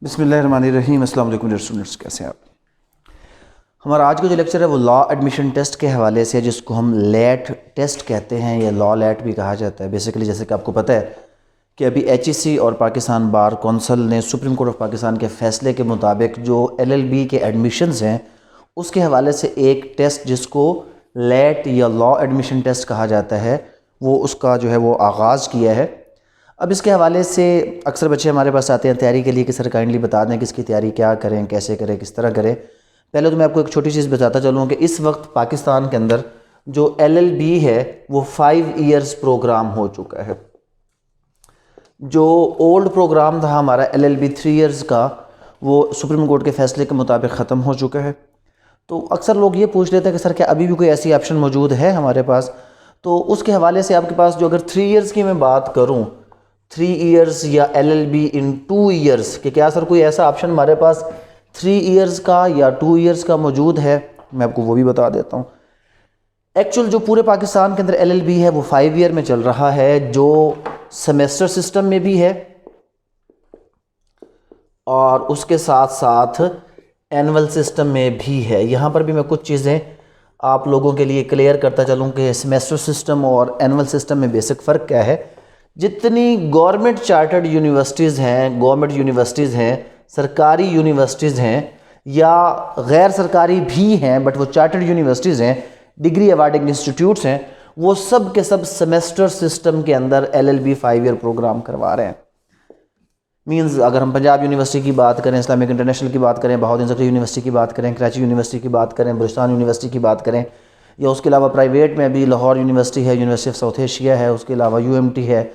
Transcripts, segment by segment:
बिस्मिल्लाहिर्रहमानिर्रहीम। अस्सलाम वालेकुम डियर स्टूडेंट्स, कैसे हैं आप। हमारा आज का जो लेक्चर है वो लॉ एडमिशन टेस्ट के हवाले से है, जिसको हम लेट टेस्ट कहते हैं या लॉ लेट भी कहा जाता है। बेसिकली जैसे कि आपको पता है कि अभी HEC और पाकिस्तान बार कौंसल ने सुप्रीम कोर्ट ऑफ पाकिस्तान के फ़ैसले के मुताबिक जो LLB के एडमिशन्स हैं उसके हवाले से एक टेस्ट जिसको लेट या लॉ एडमिशन टेस्ट कहा जाता है वो उसका जो है वो आगाज़ किया है। अब इसके हवाले से अक्सर बच्चे हमारे पास आते हैं तैयारी के लिए कि सर काइंडली बता दें कि इसकी तैयारी क्या करें, कैसे करें, किस तरह करें। पहले तो मैं आपको एक छोटी चीज़ बताता चलूँ कि इस वक्त पाकिस्तान के अंदर जो LLB है वो 5 ईयर्स प्रोग्राम हो चुका है। जो ओल्ड प्रोग्राम था हमारा LLB 3 ईयर्स का, वो सुप्रीम कोर्ट के फ़ैसले के मुताबिक ख़त्म हो चुका है। तो अक्सर लोग ये पूछ लेते हैं कि सर क्या अभी भी कोई ऐसी ऑप्शन मौजूद है हमारे पास। तो उसके हवाले से आपके पास जो अगर 3 ईयर्स की मैं बात करूँ, 3 ईयर्स या LLB इन 2 ईयर्स कि क्या सर कोई ऐसा ऑप्शन हमारे पास 3 ईयर्स का या 2 ईयर्स का मौजूद है, मैं आपको वो भी बता देता हूँ। एक्चुअल जो पूरे पाकिस्तान के अंदर LLB है वो 5 ईयर में चल रहा है, जो सेमेस्टर सिस्टम में भी है और उसके साथ साथ एनुअल सिस्टम में भी है। यहाँ पर भी मैं कुछ चीज़ें आप लोगों के लिए क्लियर करता चलूँ कि सेमेस्टर सिस्टम और एनुअल सिस्टम में बेसिक फ़र्क क्या है। जितनी गवर्नमेंट चार्टर्ड यूनिवर्सिटीज़ हैं, गवर्नमेंट यूनिवर्सिटीज़ हैं, सरकारी यूनिवर्सिटीज़ हैं या गैर सरकारी भी हैं बट वो चार्टर्ड यूनिवर्सिटीज़ हैं, डिग्री अवार्डिंग इंस्टीट्यूट्स हैं, वो सब के सब सेमेस्टर सिस्टम के अंदर LLB 5 ईयर प्रोग्राम करवा रहे हैं। मींस अगर हम पंजाब यूनिवर्सिटी की बात करें, इस्लामिक इंटरनेशनल की बात करें, बहाउद्दीन ज़फ़र यूनिवर्सिटी की बात करें, कराची यूनिवर्सिटी की बात करें, बलूचिस्तान यूनिवर्सिटी की बात करें, या उसके अलावा प्राइवेट में अभी लाहौर यूनिवर्सिटी है, यूनिवर्सिटी ऑफ साउथ एशिया है, उसके अलावा UMT है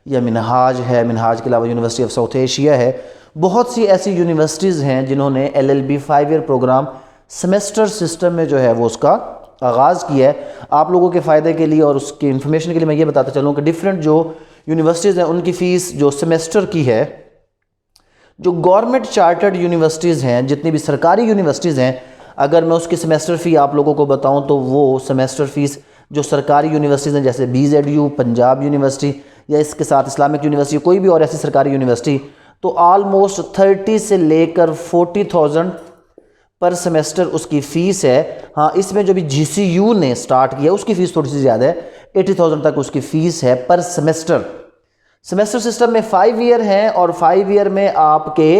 या मिनहाज है, मिनहाज के अलावा यूनिवर्सिटी ऑफ साउथ एशिया है। बहुत सी ऐसी यूनिवर्सिटीज़ हैं जिन्होंने LLB 5 year programme semester system में जो है वो उसका आगाज़ किया है। आप लोगों के फ़ायदे के लिए और उसकी इन्फॉर्मेशन के लिए मैं ये बताता चलूँ कि डिफरेंट जो यूनिवर्सिटीज़ हैं उनकी फ़ीस जो सेमेस्टर की है, जो गवर्नमेंट चार्टर्ड यूनिवर्सिटीज़ हैं, जितनी भी सरकारी यूनिवर्सिटीज़ हैं, अगर मैं उसकी सेमेस्टर फ़ी आप लोगों को बताऊं तो वो सेमेस्टर फ़ीस जो सरकारी यूनिवर्सिटीज़ हैं जैसे BZU, पंजाब यूनिवर्सिटी या इसके साथ इस्लामिक यूनिवर्सिटी, कोई भी और ऐसी सरकारी यूनिवर्सिटी, तो आलमोस्ट 30 से लेकर 40,000 पर सेमेस्टर उसकी फ़ीस है। हाँ, इसमें जो भी GCU ने स्टार्ट किया उसकी फ़ीस थोड़ी सी ज़्यादा है, 80,000 तक उसकी फ़ीस है पर सेमेस्टर। सेमेस्टर सिस्टम में 5 ईयर हैं और 5 ईयर में आपके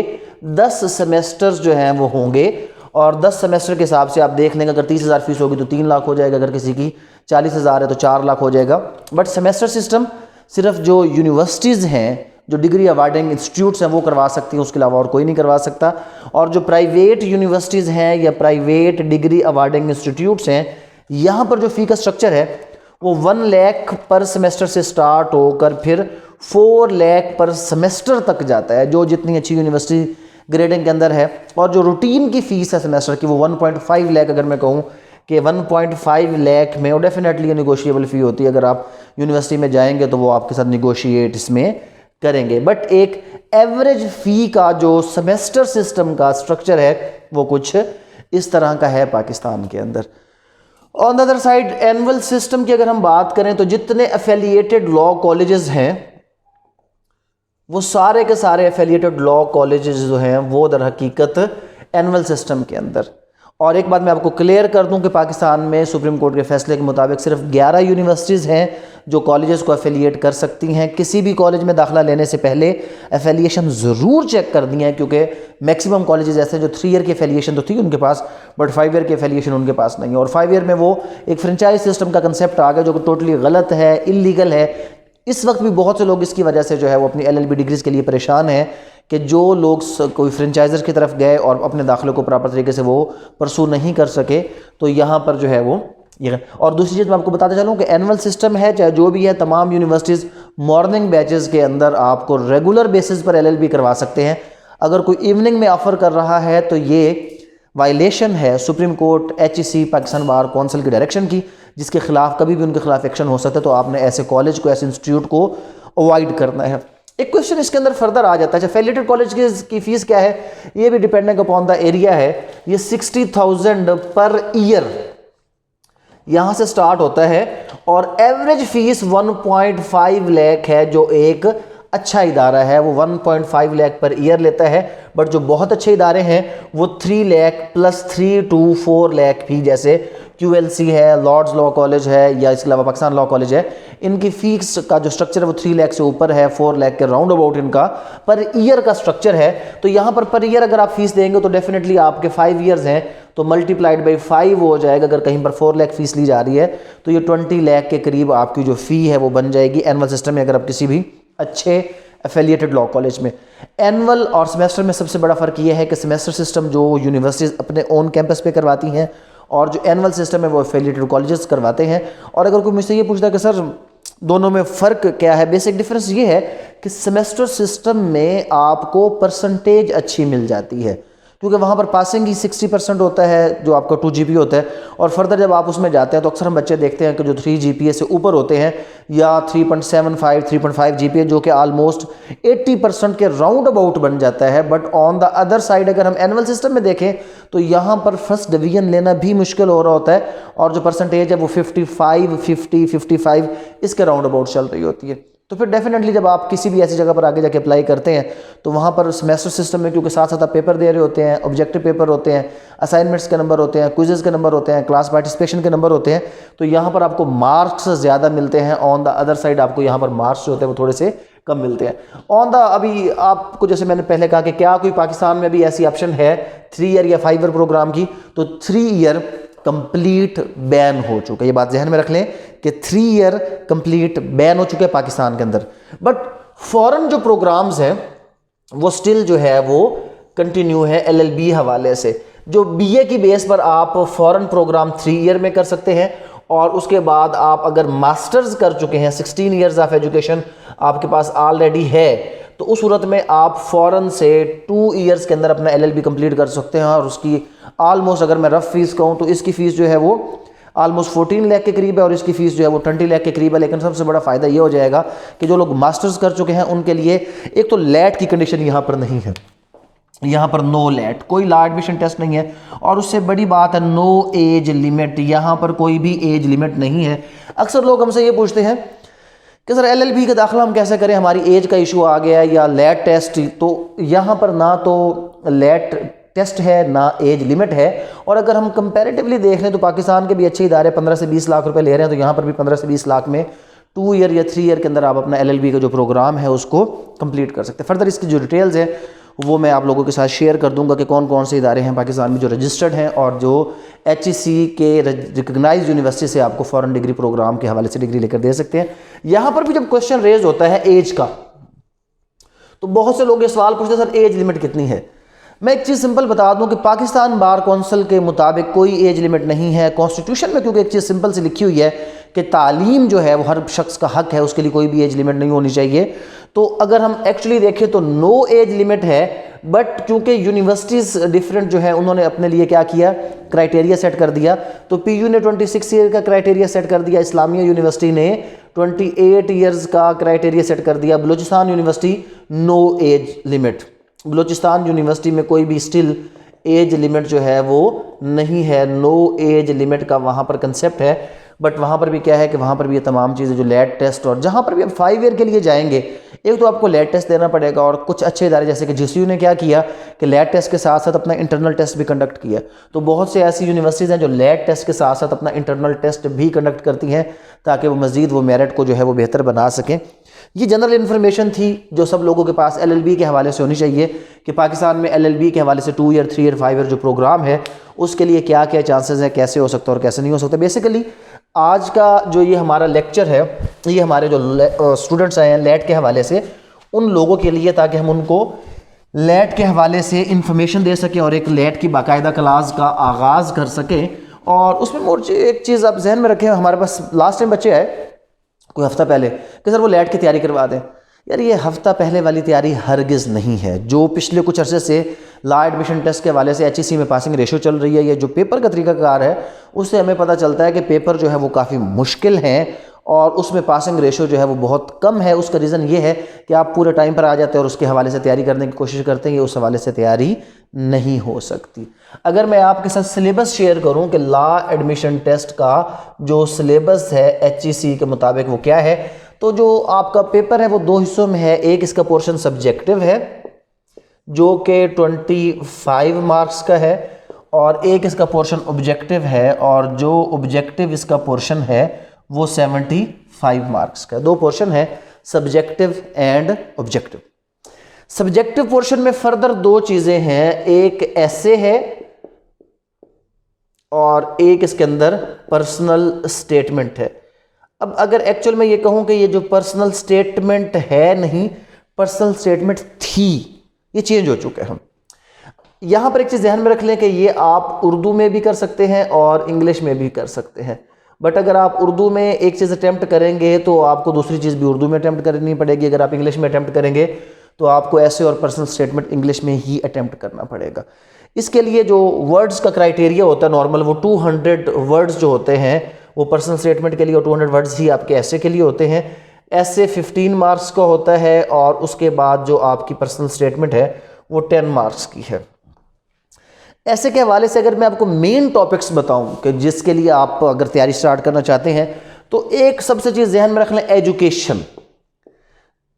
10 सेमेस्टर्स जो हैं वो होंगे और 10 सेमेस्टर के हिसाब से आप देख लेंगे, अगर 30,000 फीस होगी तो 3 लाख हो जाएगा, अगर किसी की 40,000 है तो 4 लाख हो जाएगा। बट सेमेस्टर सिस्टम सिर्फ जो यूनिवर्सिटीज़ हैं, जो डिग्री अवार्डिंग इंस्टीट्यूट्स हैं वो करवा सकती हैं, उसके अलावा और कोई नहीं करवा सकता। और जो प्राइवेट यूनिवर्सिटीज़ हैं या प्राइवेट डिग्री अवार्डिंग इंस्टीट्यूट्स हैं, यहाँ पर जो फ़ी का स्ट्रक्चर है वो 1 लाख पर सेमेस्टर से स्टार्ट होकर फिर 4 लाख पर सेमेस्टर तक जाता है, जो जितनी अच्छी यूनिवर्सिटी ग्रेडिंग के अंदर है। और जो रूटीन की फ़ीस है सेमेस्टर की वो 1.5 लाख, अगर मैं कहूँ कि 1.5 लाख में, और डेफिनेटली निगोशिएबल फ़ी होती है, अगर आप यूनिवर्सिटी में जाएंगे तो वो आपके साथ निगोशिएट इसमें करेंगे। बट एक एवरेज फ़ी का जो सेमेस्टर सिस्टम का स्ट्रक्चर है वो कुछ इस तरह का है पाकिस्तान के अंदर। On the other side annual system की अगर हम बात करें तो जितने एफिलिएटेड लॉ कॉलेजेस हैं वो सारे के सारे एफिलिएटेड लॉ कॉलेजेस जो हैं वो दर हकीकत एनुअल सिस्टम के अंदर। और एक बात मैं आपको क्लियर कर दूं कि पाकिस्तान में सुप्रीम कोर्ट के फैसले के मुताबिक सिर्फ 11 यूनिवर्सिटीज़ हैं जो कॉलेजेस को एफिलिएट कर सकती हैं। किसी भी कॉलेज में दाखिला लेने से पहले एफिलिएशन ज़रूर चेक कर दी है, क्योंकि मैक्सिमम कॉलेजेस ऐसे जो 3 ईयर की एफिलिएशन तो थी उनके पास, बट 5 ईयर की एफिलिएशन उनके पास नहीं है। और 5 ईयर में वो एक फ्रेंचाइज सिस्टम का कंसेप्ट आ गया जो कि टोटली गलत है, इलीगल है। इस वक्त भी बहुत से लोग इसकी वजह से जो है वो अपनी LLB डिग्रीज़ के लिए परेशान हैं कि जो लोग कोई फ्रेंचाइजर की तरफ गए और अपने दाखिले को प्रॉपर तरीके से वो परसू नहीं कर सके, तो यहाँ पर जो है वो ये। और दूसरी चीज़ मैं आपको बताते चलूँ कि एनुअल सिस्टम है, चाहे जो भी है, तमाम यूनिवर्सिटीज़ मॉर्निंग बैचेज़ के अंदर आपको रेगुलर बेसिस पर LLB करवा सकते हैं। अगर कोई इवनिंग में ऑफ़र कर रहा है तो ये वायलेशन है supreme court, HEC, Pakistan bar council की डायरेक्शन की, जिसके खिलाफ कभी भी उनके खिलाफ एक्शन हो सकता है। तो आपने ऐसे कॉलेज को, ऐसे इंस्टीट्यूट को अवॉइड करना है। एक क्वेश्चन इसके अंदर फर्दर आ जाता है, एफिलिएटेड कॉलेज की फ़ीस क्या है, ये भी डिपेंडिंग अपॉन द एरिया है। ये 60,000 पर ईयर यहाँ से स्टार्ट होता है और एवरेज फ़ीस 1.5 लाख है, जो एक अच्छा इदारा है वो 1.5 लाख पर ईयर लेता है, बट जो बहुत अच्छे इदारे हैं वो 3 लाख प्लस 3 to 4 लाख भी, जैसे QLC है, लॉर्ड्स लॉ कॉलेज है, या इसके अलावा पाकिस्तान लॉ कॉलेज है, इनकी फीस का जो स्ट्रक्चर है वो 3 लाख से ऊपर है, 4 लाख के राउंड अबाउट इनका पर ईयर का स्ट्रक्चर है। तो यहाँ पर ईयर अगर आप फीस देंगे तो डेफिनेटली आपके 5 ईयर्स हैं तो मल्टीप्लाइड बाई 5 हो जाएगा। अगर कहीं पर 4 लाख फीस ली जा रही है तो ये 20 लाख के करीब आपकी जो फ़ी है वो बन जाएगी एनुअल सिस्टम में, अगर आप किसी भी अच्छे एफिलिएटेड लॉ कॉलेज में। एनुअल और सेमेस्टर में सबसे बड़ा फ़र्क ये है कि सेमेस्टर सिस्टम जो यूनिवर्सिटीज़ अपने ओन कैंपस पे करवाती हैं और जो एनुअल सिस्टम है वो एफिलिएटेड कॉलेजेस करवाते हैं। और अगर कोई मुझसे ये पूछता है कि सर दोनों में फ़र्क क्या है, बेसिक डिफरेंस ये है कि सेमेस्टर सिस्टम में आपको परसेंटेज अच्छी मिल जाती है, क्योंकि वहाँ पर पासिंग ही 60% होता है जो आपका 2 GPA होता है। और फर्दर जब आप उसमें जाते हैं तो अक्सर हम बच्चे देखते हैं कि जो 3 GPA से ऊपर होते हैं या 3.75 3.5 GPA, जो कि ऑलमोस्ट 80% के राउंड अबाउट बन जाता है। But on the other side अगर हम एनुअल सिस्टम में देखें तो यहाँ पर फर्स्ट डिवीजन लेना भी मुश्किल हो रहा होता है, और जो परसेंटेज है वो 55 50 55 इसके राउंड अबाउट चल रही होती है। तो फिर डेफिनेटली जब आप किसी भी ऐसी जगह पर आगे जाके अप्लाई करते हैं तो वहाँ पर सेमेस्टर सिस्टम में, क्योंकि साथ साथ आप पेपर दे रहे होते हैं, ऑब्जेक्टिव पेपर होते हैं, असाइनमेंट्स के नंबर होते हैं, क्विजेस के नंबर होते हैं, क्लास पार्टिसिपेशन के नंबर होते हैं, तो यहाँ पर आपको मार्क्स ज़्यादा मिलते हैं। ऑन द अदर साइड आपको यहाँ पर मार्क्स जो होते हैं वो थोड़े से कम मिलते हैं। ऑन द अभी आपको जैसे मैंने पहले कहा कि क्या कोई पाकिस्तान में भी ऐसी ऑप्शन है 3 ईयर या 5 ईयर प्रोग्राम की, तो 3 ईयर कंप्लीट बैन हो चुका है। ये बात ध्यान में रख लें कि 3 ईयर कंप्लीट बैन हो चुके हैं पाकिस्तान के अंदर। बट फॉरेन जो प्रोग्राम्स हैं वो स्टिल जो है वो कंटिन्यू है LLB हवाले से। जो BA की बेस पर आप फॉरेन प्रोग्राम 3 ईयर में कर सकते हैं, और उसके बाद आप अगर मास्टर्स कर चुके हैं, 16 ईयर्स ऑफ एजुकेशन आपके पास ऑलरेडी है, तो उस सूरत में आप फॉरेन से 2 ईयर्स के अंदर अपना LLB कंप्लीट कर सकते हैं। और उसकी ऑलमोस्ट अगर मैं रफ फीस कहूँ तो इसकी फ़ीस जो है वो ऑलमोस्ट 14 लाख के करीब है, और इसकी फ़ीस जो है वो 20 लाख के करीब है। लेकिन सबसे बड़ा फ़ायदा ये हो जाएगा कि जो लोग मास्टर्स कर चुके हैं उनके लिए एक तो लैट की कंडीशन यहाँ पर नहीं है, यहाँ पर नो लैट, कोई ला एडमिशन टेस्ट नहीं है, और उससे बड़ी बात है नो एज लिमिट, यहाँ पर कोई भी एज लिमिट नहीं है। अक्सर लोग हमसे ये पूछते हैं कि सर LLB का दाखिला हम कैसे करें, हमारी एज का इशू आ गया है या लैट टेस्ट, तो यहाँ पर ना तो लैट टेस्ट है ना एज लिमिट है। और अगर हम कंपैरेटिवली देख लें तो पाकिस्तान के भी अच्छे इदारे 15 से 20 लाख रुपए ले रहे हैं, तो यहाँ पर भी 15 से 20 लाख में 2 ईयर या 3 ईयर के अंदर आप अपना LLB का जो प्रोग्राम है उसको कंप्लीट कर सकते हैं। फर्दर इसकी जो डिटेल्स है वो मैं आप लोगों के साथ शेयर कर दूंगा कि कौन कौन से इदारे हैं पाकिस्तान में जो रजिस्टर्ड हैं और जो HEC के रिकग्नाइज यूनिवर्सिटी से आपको फॉरेन डिग्री प्रोग्राम के हवाले से डिग्री लेकर दे सकते हैं। यहाँ पर भी जब क्वेश्चन रेज होता है एज का, तो बहुत से लोग ये सवाल पूछते हैं सर एज लिमिट कितनी है। मैं एक चीज़ सिंपल बता दूं कि पाकिस्तान बार कौंसिल के मुताबिक कोई एज लिमिट नहीं है। कॉन्स्टिट्यूशन में क्योंकि एक चीज़ सिंपल सी लिखी हुई है कि तालीम जो है वो हर शख्स का हक है, उसके लिए कोई भी एज लिमिट नहीं होनी चाहिए। तो अगर हम एक्चुअली देखें तो नो एज लिमिट है, बट क्योंकि यूनिवर्सिटीज़ डिफरेंट जो है उन्होंने अपने लिए क्या किया, क्राइटेरिया सेट कर दिया। तो PU ने 26 ईयर का क्राइटेरिया सेट कर दिया, इस्लामिया यूनिवर्सिटी ने 28 ईयर्स का क्राइटेरिया सेट कर दिया, Balochistan university no age limit. Balochistan university में कोई भी स्टिल एज लिमिट जो है वो नहीं है, नो एज लिमिट का वहाँ पर कंसेप्ट है। बट वहाँ पर भी क्या है कि वहाँ पर भी ये तमाम चीज़ें जो लैट टेस्ट, और जहाँ पर भी आप 5 ईयर के लिए जाएंगे एक तो आपको लैट टेस्ट देना पड़ेगा, और कुछ अच्छे इदारे जैसे कि GCU ने क्या किया कि लैट टेस्ट के साथ साथ अपना इंटरनल टेस्ट भी कंडक्ट किया। तो बहुत से ऐसी यूनिवर्सिटीज़ हैं जो लैट टेस्ट के साथ साथ अपना इंटरनल टेस्ट भी कंडक्ट करती हैं ताकि वो मज़ीद वो मेरिट को जो है वो बेहतर बना सकें। ये जनरल इन्फॉर्मेशन थी जो सब लोगों के पास LLB के हवाले से होनी चाहिए कि पाकिस्तान में LLB के हवाले से 2 ईयर 3 ईयर 5 ईयर जो प्रोग्राम है उसके लिए क्या क्या चांसेस हैं, कैसे हो सकता है और कैसे नहीं हो सकता। बेसिकली आज का जो ये हमारा लेक्चर है ये हमारे जो स्टूडेंट्स आए हैं लैट के हवाले से उन लोगों के लिए, ताकि हम उनको लैट के हवाले से इंफॉर्मेशन दे सकें और एक लैट की बाकायदा क्लास का आगाज़ कर सकें। और उसमें मोर एक चीज़ आप जहन में रखें, हमारे पास लास्ट टाइम बच्चे आए कोई हफ्ता पहले कि सर वो लैट की तैयारी करवा दें। यार ये हफ्ता पहले वाली तैयारी हरगिज़ नहीं है। जो पिछले कुछ अरसे से ला एडमिशन टेस्ट के हवाले से HEC में पासिंग रेशो चल रही है, ये जो पेपर का तरीकाकार है उससे हमें पता चलता है कि पेपर जो है वो काफ़ी मुश्किल हैं और उसमें पासिंग रेशो जो है वो बहुत कम है। उसका रीज़न ये है कि आप पूरे टाइम पर आ जाते हैं और उसके हवाले से तैयारी करने की कोशिश करते हैं, ये उस हवाले से तैयारी नहीं हो सकती। अगर मैं आपके साथ सिलेबस शेयर करूं कि ला एडमिशन टेस्ट का जो सिलेबस है HEC के मुताबिक वो क्या है, तो जो आपका पेपर है वो दो हिस्सों में है। एक इसका पोर्शन सब्जेक्टिव है जो कि 25 मार्क्स का है, और एक इसका पोर्शन ऑब्जेक्टिव है, और जो ऑब्जेक्टिव इसका पोर्शन है वो 75 मार्क्स का। दो पोर्शन है, subjective and objective. Subjective portion में फर्दर दो चीजें हैं, एक ऐसे है और एक इसके अंदर पर्सनल स्टेटमेंट है। अब अगर एक्चुअल में ये कहूं कि ये जो पर्सनल स्टेटमेंट है, नहीं, पर्सनल स्टेटमेंट थी, ये चेंज हो चुका है। यहां पर एक चीज ध्यान में रख लें कि ये आप उर्दू में भी कर सकते हैं और इंग्लिश में भी कर सकते हैं। बट अगर आप उर्दू में एक चीज़ अटैम्प्ट करेंगे तो आपको दूसरी चीज़ भी उर्दू में अटैम्प्ट करनी पड़ेगी। अगर आप इंग्लिश में अटैम्प्ट करेंगे तो आपको ऐसे और पर्सनल स्टेटमेंट इंग्लिश में ही अटैम्प्ट करना पड़ेगा। इसके लिए जो वर्ड्स का क्राइटेरिया होता है नॉर्मल, वो 200 वर्ड्स जो होते हैं वो पर्सनल स्टेटमेंट के लिए, और 200 वर्ड्स ही आपके ऐसे के लिए होते हैं। ऐसे 15 मार्क्स का होता है, और उसके बाद जो आपकी पर्सनल स्टेटमेंट है वो 10 मार्क्स की है। ऐसे के हवाले से अगर मैं आपको मेन टॉपिक्स बताऊं कि जिसके लिए आप अगर तैयारी स्टार्ट करना चाहते हैं, तो एक सबसे चीज़ ध्यान में रख लें, एजुकेशन।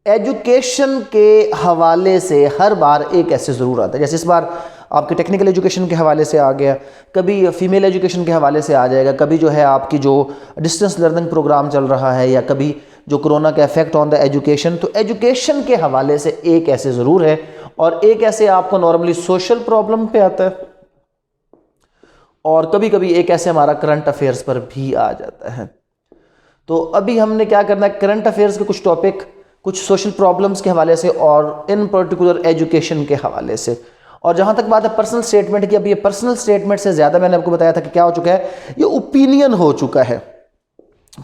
एजुकेशन के हवाले से हर बार एक ऐसे ज़रूर आता है। जैसे इस बार आपके टेक्निकल एजुकेशन के हवाले से आ गया, कभी फीमेल एजुकेशन के हवाले से आ जाएगा, कभी जो है आपकी जो डिस्टेंस लर्निंग प्रोग्राम चल रहा है, या कभी जो कोरोना का इफेक्ट ऑन द एजुकेशन। तो एजुकेशन के हवाले से एक ऐसे ज़रूर है, और एक ऐसे आपको नॉर्मली सोशल प्रॉब्लम पे आता है, और कभी कभी एक ऐसे हमारा करंट अफेयर्स पर भी आ जाता है। तो अभी हमने क्या करना है, करंट अफेयर्स के कुछ टॉपिक, कुछ सोशल प्रॉब्लम्स के हवाले से, और इन पर्टिकुलर एजुकेशन के हवाले से। और जहां तक बात है पर्सनल स्टेटमेंट की, अब ये पर्सनल स्टेटमेंट से ज़्यादा मैंने आपको बताया था कि क्या हो चुका है, ये ओपिनियन हो चुका है।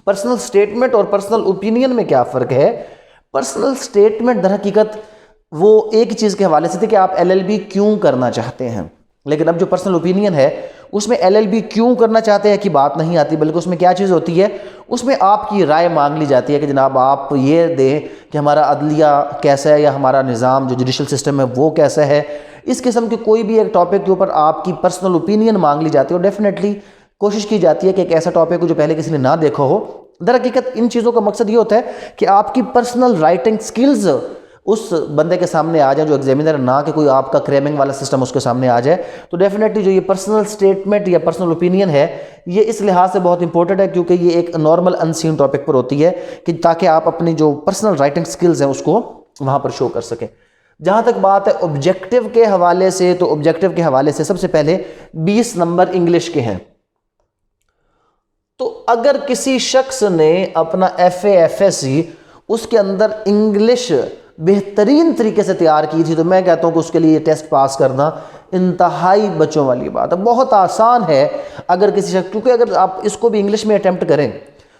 पर्सनल स्टेटमेंट और पर्सनल ओपिनियन में क्या फ़र्क है? पर्सनल स्टेटमेंट दर हकीकत वो एक चीज़ के हवाले से थी कि आप LLB क्यों करना चाहते हैं, लेकिन अब जो पर्सनल ओपिनियन है उसमें LLB क्यों करना चाहते हैं की बात नहीं आती, बल्कि उसमें क्या चीज़ होती है, उसमें आपकी राय मांग ली जाती है कि जनाब आप ये दें कि हमारा अदलिया कैसा है, या हमारा निज़ाम जो जुडिशल सिस्टम है वो कैसा है। इस किस्म के कोई भी एक टॉपिक के ऊपर आपकी पर्सनल ओपिनियन मांग ली जाती है, और डेफिनेटली कोशिश की जाती है कि एक ऐसा टॉपिक हो जो पहले किसी ने ना देखा हो। दर हकीकत इन चीज़ों का मकसद ये होता है कि आपकी पर्सनल राइटिंग स्किल्स उस बंदे के सामने आ जाए जो एग्जामिनर, ना कि कोई आपका क्रेमिंग वाला सिस्टम उसके सामने आ जाए। तो डेफिनेटली जो ये पर्सनल स्टेटमेंट या पर्सनल ओपिनियन है, ये इस लिहाज से बहुत इंपॉर्टेंट है क्योंकि ये एक नॉर्मल अनसीन टॉपिक पर होती है कि ताकि आप अपनी जो पर्सनल राइटिंग स्किल्स हैं उसको वहाँ पर शो कर सकें। जहाँ तक बात है ऑब्जेक्टिव के हवाले से, तो ऑब्जेक्टिव के हवाले से सबसे पहले 20 नंबर इंग्लिश के हैं। तो अगर किसी शख्स ने अपना FA FSC उसके अंदर इंग्लिश बेहतरीन तरीके से तैयार की थी, तो मैं कहता हूं कि उसके लिए ये टेस्ट पास करना इंतहाई बच्चों वाली बात है। बहुत आसान है अगर किसी शख्स, क्योंकि अगर आप इसको भी इंग्लिश में अटैम्प्ट करें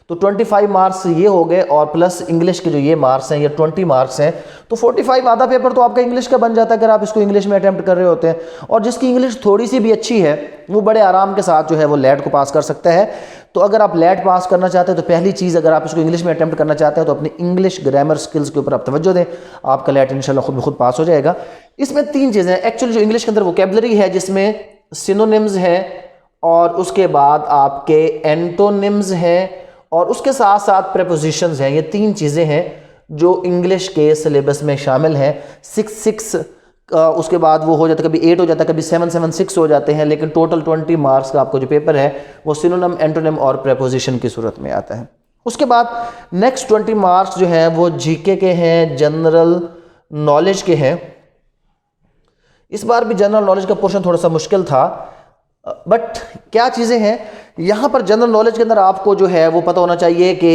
तो 25 मार्क्स ये हो गए, और प्लस इंग्लिश के जो ये मार्क्स हैं, ये 20 मार्क्स हैं, तो 45 आधा पेपर तो आपका इंग्लिश का बन जाता है अगर आप इसको इंग्लिश में अटैम्प्ट कर रहे होते हैं। और जिसकी इंग्लिश थोड़ी सी भी अच्छी है वो बड़े आराम के साथ जो है वो लेट को पास कर सकता है। तो अगर आप लेट पास करना चाहते हैं तो पहली चीज़, अगर आप इसको इंग्लिश में अटैम्प्ट करना चाहते हैं तो अपनी इंग्लिश ग्रामर स्किल्स के ऊपर आप तवज्जो दें, आपका लेट इंशाल्लाह खुद ब खुद पास हो जाएगा। इसमें 3 चीज़ें हैं एक्चुअली। जो इंग्लिश के अंदर वोकैबुलरी है जिसमें सिनोनिम्स हैं, और उसके बाद आपके एंटोनिम्स हैं, और उसके साथ साथ प्रेपोजिशंस हैं। ये 3 चीज़ें हैं जो इंग्लिश के सिलेबस में शामिल हैं। 6 उसके बाद वो हो जाता है, कभी 8 हो जाता है, कभी 7 6 हो जाते हैं, लेकिन टोटल 20 मार्क्स का आपको जो पेपर है वो सिनोनिम, एंटोनिम और प्रेपोजिशन की सूरत में आता है। उसके बाद नेक्स्ट 20 मार्क्स जो हैं वो GK के हैं, जनरल नॉलेज के हैं। इस बार भी जनरल नॉलेज का पोर्शन थोड़ा सा मुश्किल था, बट क्या चीज़ें हैं यहाँ पर जनरल नॉलेज के अंदर आपको जो है वो पता होना चाहिए कि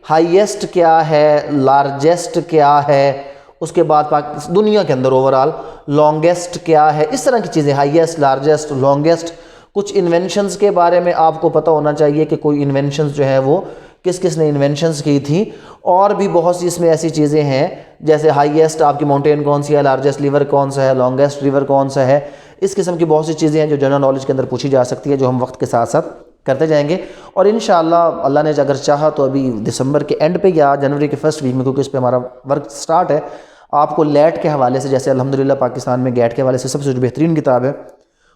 हाईएस्ट क्या है, लार्जेस्ट क्या है, उसके बाद दुनिया के अंदर ओवरऑल लॉन्गेस्ट क्या है, इस तरह की चीज़ें, हाईएस्ट, लार्जेस्ट, लॉन्गेस्ट। कुछ इन्वेंशंस के बारे में आपको पता होना चाहिए कि कोई इन्वेंशंस जो है वो किस किस ने इन्वेंशंस की थी। और भी बहुत सी इसमें ऐसी चीज़ें हैं जैसे हाईएस्ट आपकी माउंटेन कौन सी है, लार्जेस्ट रिवर कौन सा है, लॉन्गेस्ट रिवर कौन सा है। इस किस्म की बहुत सी चीज़ें हैं जो जनरल नॉलेज के अंदर पूछी जा सकती है, जो हम वक्त के साथ साथ करते जाएंगे। और इंशाअल्लाह अल्लाह ने अगर चाहा तो अभी दिसंबर के एंड पे या जनवरी के फर्स्ट वीक में, क्योंकि इस पर हमारा वर्क स्टार्ट है, आपको लेट के हवाले से, जैसे अल्हम्दुलिल्लाह पाकिस्तान में गेट के हवाले से सबसे जो बेहतरीन किताब है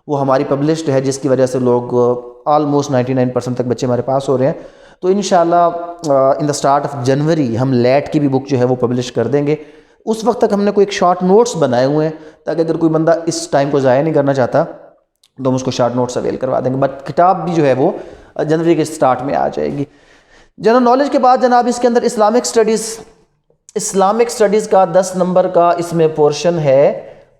वो हमारी पब्लिश्ड है, जिसकी वजह से लोग ऑलमोस्ट 99% तक बच्चे हमारे पास हो रहे हैं। तो इंशाल्लाह in the start of January हम लेट की भी बुक जो है वो पब्लिश कर देंगे। उस वक्त तक हमने कोई एक शॉर्ट नोट्स बनाए हुए हैं, ताकि अगर कोई बंदा इस टाइम को ज़ाया नहीं करना चाहता तो हम उसको शॉर्ट नोट्स अवेल करवा देंगे। बट किताब भी जो है वो जनवरी के स्टार्ट में आ जाएगी। जनरल नॉलेज के बाद जनाब इसके अंदर इस्लामिक स्टडीज़ का 10 नंबर का इसमें पोर्शन है,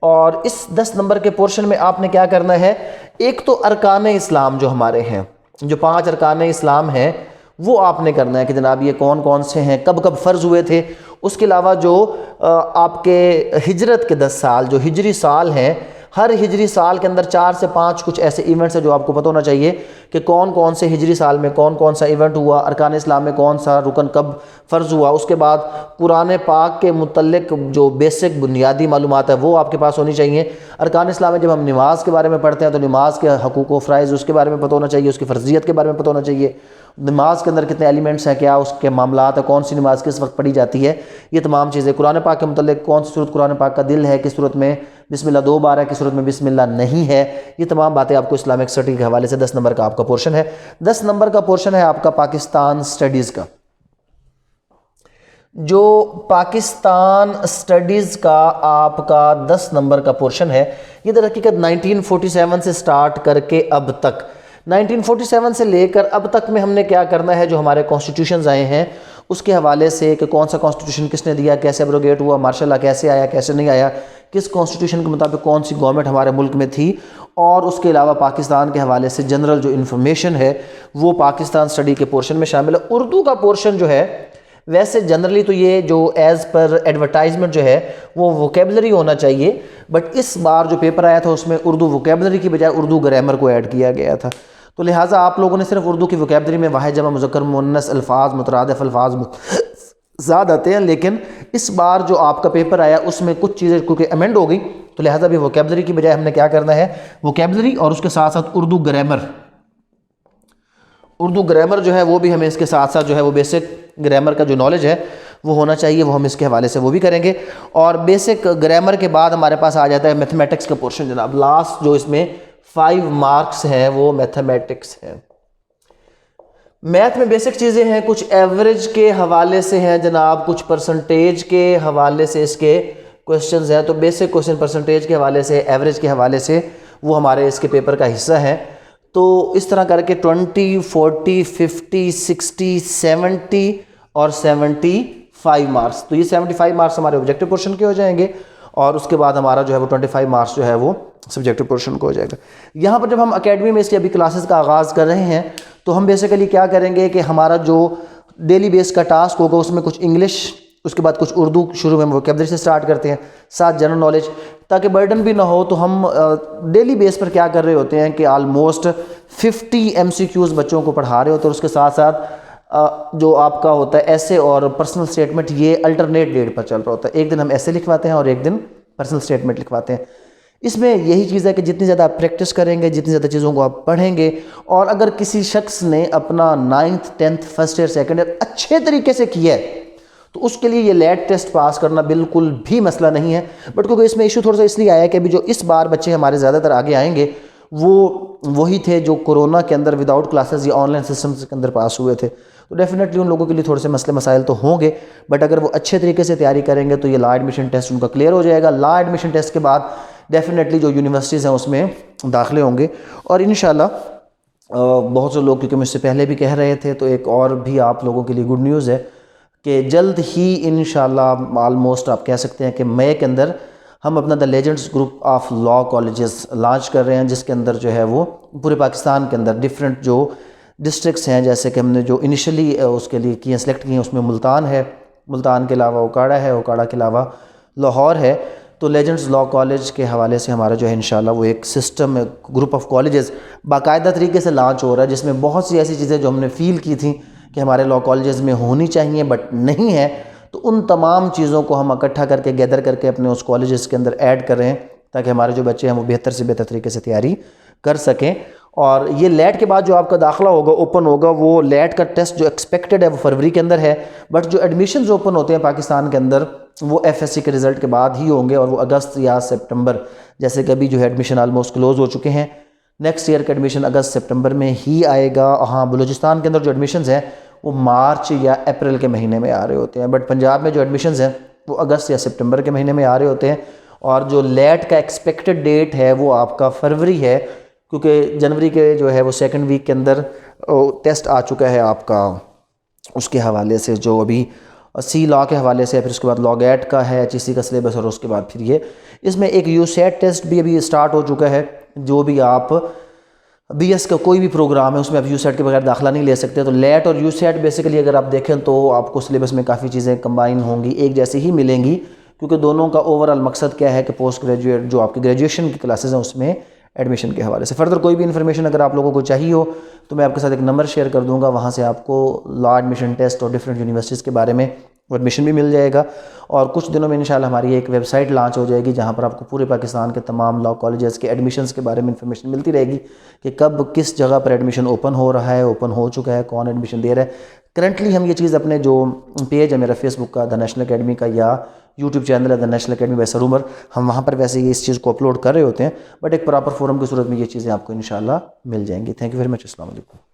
और इस 10 नंबर के पोर्शन में आपने क्या करना है, एक तो अरकान इस्लाम जो हमारे हैं, जो 5 अरकान इस्लाम हैं वो आपने करना है कि जनाब ये कौन कौन से हैं, कब कब फ़र्ज़ हुए थे। उसके अलावा जो आपके हिजरत के 10 साल जो हिजरी साल हैं, हर हिजरी साल के अंदर 4 से 5 कुछ ऐसे इवेंट्स हैं जो आपको पता होना चाहिए कि कौन कौन से हिजरी साल में कौन कौन सा इवेंट हुआ, अरकान इस्लाम में कौन सा रुकन कब फ़र्ज़ हुआ। उसके बाद कुरान पाक के मुतल्लिक़ जो बेसिक बुनियादी मालूमात है वो आपके पास होनी चाहिए। अरकान इस्लाम में जब हम नमाज के बारे में पढ़ते हैं तो नमाज के हकूक़ व फ़राइज़ उसके बारे में पता होना चाहिए, उसकी फ़र्जियत के बारे में पता होना चाहिए, नमाज के अंदर कितने एलिमेंट्स हैं, क्या उसके मामलात है, कौन सी नमाज किस वक्त पढ़ी जाती है, ये तमाम चीज़ें। कुरान पाक के मुतल्लिक़ कौन सी सूरत कुरान पाक का दिल है, किस सूरत में बिस्मिल्लाह 2 बार है, किस सूरत में बिस्मिल्लाह नहीं है, ये तमाम बातें आपको इस्लामिक स्टडी के हवाले से 10 नंबर का आपका पोर्शन है। 10 नंबर का पोर्शन है आपका पाकिस्तान स्टडीज़ का। जो पाकिस्तान स्टडीज़ का आपका 10 नंबर का पोर्शन है, ये दर हकीकत 1947 से स्टार्ट करके अब तक 1947 से लेकर अब तक में हमने क्या करना है, जो हमारे कॉन्स्टिट्यूशंस आए हैं उसके हवाले से कि कौन सा कॉन्स्टिट्यूशन किसने दिया, कैसे एब्रोगेट हुआ, मार्शल लॉ कैसे आया, कैसे नहीं आया, किस कॉन्स्टिट्यूशन के मुताबिक कौन सी गवर्नमेंट हमारे मुल्क में थी, और उसके अलावा पाकिस्तान के हवाले से जनरल जो इन्फॉर्मेशन है वो पाकिस्तान स्टडी के पोर्शन में शामिल है। उर्दू का पोर्शन जो है वैसे जनरली तो ये जो एज़ पर एडवर्टाइजमेंट जो है वो वोकेबलरी होना चाहिए, बट इस बार जो पेपर आया था उसमें उर्दू वोकेबलरी की बजाय उर्दू ग्रामर को ऐड किया गया था। तो लिहाजा आप लोगों ने सिर्फ उर्दू की वोकेबलरी में वाहिद जमा मुज़क्कर मुअन्नस अल्फाज मुतरादिफ अल्फाज ज़्यादा आते हैं, लेकिन इस बार जो आपका पेपर आया उसमें कुछ चीज़ें क्योंकि अमेंड हो गई, तो लिहाजा भी वोकेबलरी की बजाय हमने क्या करना है, वोकेबलरी और उसके साथ साथ उर्दू ग्रामर जो है वो भी हमें इसके साथ साथ जो है वो बेसिक ग्रामर का जो नॉलेज है वो होना चाहिए, वो हम इसके हवाले से वो भी करेंगे। और बेसिक ग्रामर के बाद हमारे पास आ जाता है मैथमेटिक्स का पोर्शन। जनाब लास्ट जो इसमें 5 मार्क्स हैं वो मैथमेटिक्स है। मैथ में बेसिक चीज़ें हैं, कुछ एवरेज के हवाले से हैं जनाब, कुछ परसेंटेज के हवाले से इसके क्वेश्चंस हैं। तो बेसिक क्वेश्चन परसेंटेज के हवाले से, एवरेज के हवाले से वो हमारे इसके पेपर का हिस्सा है। तो इस तरह करके 20, 40, 50, 60, 70 और 75 मार्क्स, तो ये 75 मार्क्स हमारे ऑब्जेक्टिव पोर्शन के हो जाएंगे, और उसके बाद हमारा जो है वो 25 मार्क्स जो है वो सब्जेक्टिव पोर्शन को हो जाएगा। यहाँ पर जब हम एकेडमी में इसकी अभी क्लासेस का आगाज़ कर रहे हैं तो हम बेसिकली क्या करेंगे कि हमारा जो डेली बेस का टास्क होगा उसमें कुछ इंग्लिश, उसके बाद कुछ उर्दू, शुरू में वोकेबलरी से स्टार्ट करते हैं, साथ जनरल नॉलेज, ताकि बर्डन भी ना हो। तो हम डेली बेस पर क्या कर रहे होते हैं कि आलमोस्ट 50 MCQs बच्चों को पढ़ा रहे होते हैं। उसके साथ साथ जो आपका होता है ऐसे और पर्सनल स्टेटमेंट, ये अल्टरनेट डेट पर चल रहा होता है। एक दिन हम ऐसे लिखवाते हैं और एक दिन पर्सनल स्टेटमेंट लिखवाते हैं। इसमें यही चीज़ है कि जितनी ज़्यादा आप प्रैक्टिस करेंगे, जितनी ज़्यादा चीज़ों को आप पढ़ेंगे, और अगर किसी शख्स ने अपना 9th, 10th, first year, second year अच्छे तरीके से किया है तो उसके लिए ये लेट टेस्ट पास करना बिल्कुल भी मसला नहीं है। बट क्योंकि इसमें इशू थोड़ा सा इसलिए आया कि अभी जो इस बार बच्चे हमारे ज़्यादातर आगे आएंगे वो वही थे जो कोरोना के अंदर विदाउट क्लासेस या ऑनलाइन सिस्टम के अंदर पास हुए थे। तो डेफिनेटली उन लोगों के लिए थोड़े से मसले मसाइल तो होंगे, बट अगर वो अच्छे तरीके से तैयारी करेंगे तो ये लॉ एडमिशन टेस्ट उनका क्लियर हो जाएगा। लॉ एडमिशन टेस्ट के बाद डेफिनेटली जो यूनिवर्सिटीज़ हैं उसमें दाखिले होंगे, और इंशाल्लाह बहुत से लोग क्योंकि मुझसे पहले भी कह रहे थे, तो एक और भी आप लोगों के लिए गुड न्यूज़ है कि जल्द ही इंशाल्लाह ऑलमोस्ट आप कह सकते हैं कि मई के अंदर हम अपना the legends group of law colleges launch कर रहे हैं, जिसके अंदर जो है वो पूरे पाकिस्तान के अंदर डिफरेंट जो डिस्ट्रिक्ट्स हैं, जैसे कि हमने जो इनिशियली उसके लिए किए सेलेक्ट किए उसमें मुल्तान है, मुल्तान के अलावा उकाड़ा है, उकाड़ा के अलावा लाहौर है। तो लेजेंड्स लॉ कॉलेज के हवाले से हमारा जो है इंशाल्लाह वो एक सिस्टम, ग्रुप ऑफ कॉलेजेस बाकायदा तरीके से लॉन्च हो रहा है, जिसमें बहुत सी ऐसी चीज़ें जो हमने फ़ील की थी कि हमारे लॉ कॉलेजेस में होनी चाहिए बट नहीं है, तो उन तमाम चीज़ों को हम इकट्ठा करके गैदर करके अपने उस कॉलेजेस के अंदर ऐड कर रहे हैं, ताकि हमारे जो बच्चे हैं वो बेहतर से बेहतर तरीके से तैयारी कर सकें। और ये लेट के बाद जो आपका दाखिला होगा, ओपन होगा, वो लेट का टेस्ट जो एक्सपेक्टेड है वो फरवरी के अंदर है, बट जो एडमिशन्स ओपन होते हैं पाकिस्तान के अंदर वो FSC के रिज़ल्ट के बाद ही होंगे, और वो अगस्त या सितंबर, जैसे कि अभी जो है एडमिशन आलमोस्ट क्लोज़ हो चुके हैं, नेक्स्ट ईयर का एडमिशन अगस्त सितंबर में ही आएगा। हाँ, बलूचिस्तान के अंदर जो एडमिशन्स हैं वो मार्च या अप्रैल के महीने में आ रहे होते हैं। बट पंजाब में जो एडमिशन्स हैं वो अगस्त या सितंबर के महीने में आ रहे होते हैं, और जो लेट का एक्सपेक्टेड डेट है वो आपका फरवरी है, क्योंकि जनवरी के जो है वो सेकंड वीक के अंदर टेस्ट आ चुका है आपका उसके हवाले से, जो अभी सी लॉ के हवाले से, फिर उसके बाद लॉगैट का है HEC का सिलेबस, और उसके बाद फिर ये इसमें एक यूसेट टेस्ट भी अभी स्टार्ट हो चुका है। जो भी आप BS का कोई भी प्रोग्राम है उसमें आप यूसेट के बगैर दाखिला नहीं ले सकते। तो लेट और यूसेट बेसिकली अगर आप देखें तो आपको सिलेबस में काफ़ी चीज़ें कंबाइन होंगी, एक जैसी ही मिलेंगी, क्योंकि दोनों का ओवरऑल मकसद क्या है कि पोस्ट ग्रेजुएट जो आपकी ग्रेजुएशन की क्लासेस हैं उसमें एडमिशन के हवाले से। फर्दर कोई भी इन्फॉर्मेशन अगर आप लोगों को चाहिए हो तो मैं आपके साथ एक नंबर शेयर कर दूंगा, वहाँ से आपको लॉ एडमिशन टेस्ट और डिफरेंट यूनिवर्सिटीज़ के बारे में एडमिशन भी मिल जाएगा। और कुछ दिनों में इंशाल्लाह हमारी एक वेबसाइट लॉन्च हो जाएगी जहाँ पर आपको पूरे पाकिस्तान के तमाम लॉ कॉलेजेस के एडमिशन्स के बारे में इंफॉर्मेशन मिलती रहेगी कि कब किस जगह पर एडमिशन ओपन हो रहा है, ओपन हो चुका है, कौन एडमिशन दे रहा है। करंटली हम ये चीज़ अपने जो पेज है मेरा फेसबुक का द नेशनल अकेडमी का या यूट्यूब चैनल है the national academy by sir Umar, हम वहाँ पर वैसे ही इस चीज़ को अपलोड कर रहे होते हैं, बट एक प्रॉपर फोरम की सूरत में ये चीज़ें आपको इंशाल्लाह मिल जाएंगी। Thank you very much. अस्सलाम वालेकुम।